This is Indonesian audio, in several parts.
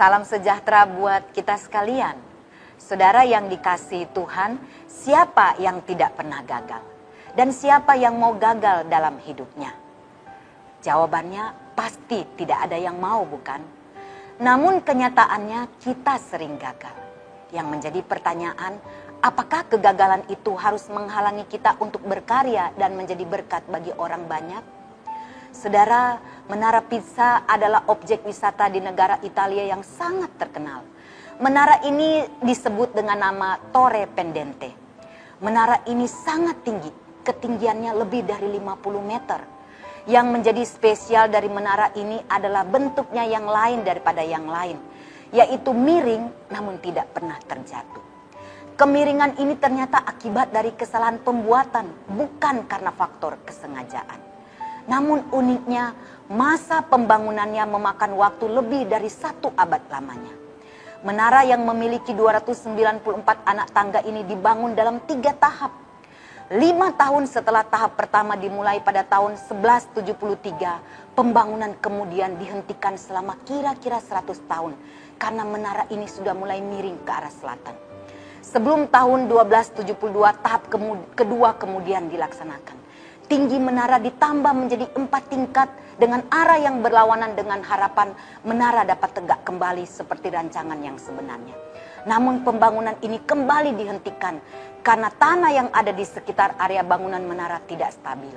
Salam sejahtera buat kita sekalian. Saudara yang dikasihi Tuhan, siapa yang tidak pernah gagal? Dan siapa yang mau gagal dalam hidupnya? Jawabannya pasti tidak ada yang mau, bukan? Namun kenyataannya kita sering gagal. Yang menjadi pertanyaan, apakah kegagalan itu harus menghalangi kita untuk berkarya dan menjadi berkat bagi orang banyak? Saudara, Menara Pisa adalah objek wisata di negara Italia yang sangat terkenal. Menara ini disebut dengan nama Torre Pendente. Menara ini sangat tinggi, ketinggiannya lebih dari 50 meter. Yang menjadi spesial dari menara ini adalah bentuknya yang lain daripada yang lain, yaitu miring namun tidak pernah terjatuh. Kemiringan ini ternyata akibat dari kesalahan pembuatan, bukan karena faktor kesengajaan. Namun uniknya, masa pembangunannya memakan waktu lebih dari 1 abad lamanya. Menara yang memiliki 294 anak tangga ini dibangun dalam 3 tahap. 5 tahun setelah tahap pertama dimulai pada tahun 1173, pembangunan kemudian dihentikan selama kira-kira 100 tahun karena menara ini sudah mulai miring ke arah selatan. Sebelum tahun 1272, tahap kedua kemudian dilaksanakan. Tinggi menara ditambah menjadi 4 tingkat dengan arah yang berlawanan dengan harapan menara dapat tegak kembali seperti rancangan yang sebenarnya. Namun pembangunan ini kembali dihentikan karena tanah yang ada di sekitar area bangunan menara tidak stabil.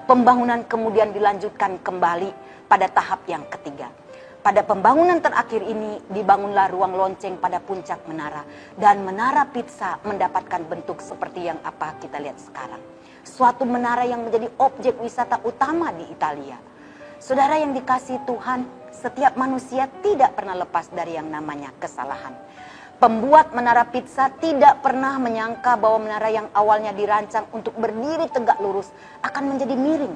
Pembangunan kemudian dilanjutkan kembali pada tahap yang ketiga. Pada pembangunan terakhir ini dibangunlah ruang lonceng pada puncak menara dan Menara Pisa mendapatkan bentuk seperti yang apa kita lihat sekarang. Suatu menara yang menjadi objek wisata utama di Italia. Saudara yang dikasihi Tuhan, setiap manusia tidak pernah lepas dari yang namanya kesalahan. Pembuat Menara Pisa tidak pernah menyangka bahwa menara yang awalnya dirancang untuk berdiri tegak lurus akan menjadi miring.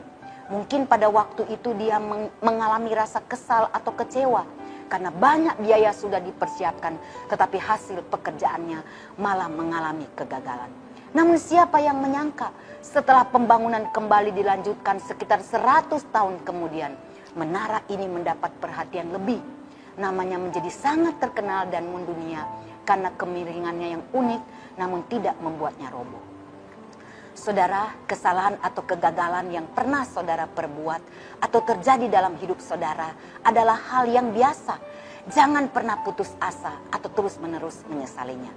Mungkin pada waktu itu dia mengalami rasa kesal atau kecewa karena banyak biaya sudah dipersiapkan, tetapi hasil pekerjaannya malah mengalami kegagalan. Namun siapa yang menyangka setelah pembangunan kembali dilanjutkan sekitar 100 tahun kemudian, menara ini mendapat perhatian lebih. Namanya menjadi sangat terkenal dan mendunia karena kemiringannya yang unik namun tidak membuatnya roboh. Saudara, kesalahan atau kegagalan yang pernah saudara perbuat atau terjadi dalam hidup saudara adalah hal yang biasa. Jangan pernah putus asa atau terus-menerus menyesalinya.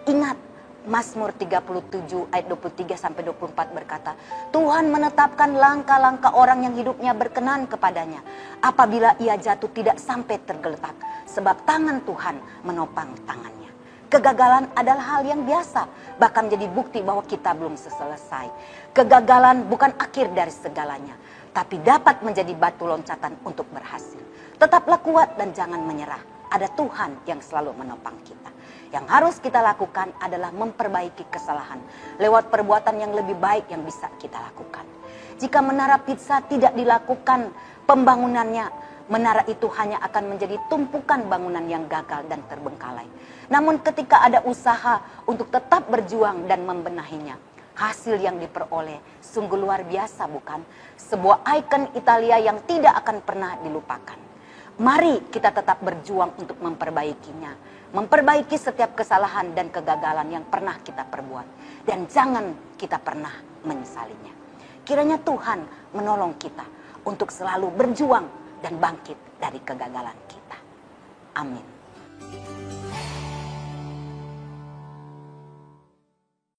Ingat, Mazmur 37 ayat 23-24 berkata, Tuhan menetapkan langkah-langkah orang yang hidupnya berkenan kepadanya. Apabila ia jatuh tidak sampai tergeletak, sebab tangan Tuhan menopang tangannya. Kegagalan adalah hal yang biasa, bahkan menjadi bukti bahwa kita belum selesai. Kegagalan bukan akhir dari segalanya, tapi dapat menjadi batu loncatan untuk berhasil. Tetaplah kuat dan jangan menyerah. Ada Tuhan yang selalu menopang kita. Yang harus kita lakukan adalah memperbaiki kesalahan lewat perbuatan yang lebih baik yang bisa kita lakukan. Jika Menara Pisa tidak dilakukan pembangunannya, menara itu hanya akan menjadi tumpukan bangunan yang gagal dan terbengkalai. Namun ketika ada usaha untuk tetap berjuang dan membenahinya, hasil yang diperoleh sungguh luar biasa, bukan? Sebuah ikon Italia yang tidak akan pernah dilupakan. Mari kita tetap berjuang untuk memperbaikinya. Memperbaiki setiap kesalahan dan kegagalan yang pernah kita perbuat. Dan jangan kita pernah menyesalinya. Kiranya Tuhan menolong kita untuk selalu berjuang dan bangkit dari kegagalan kita. Amin.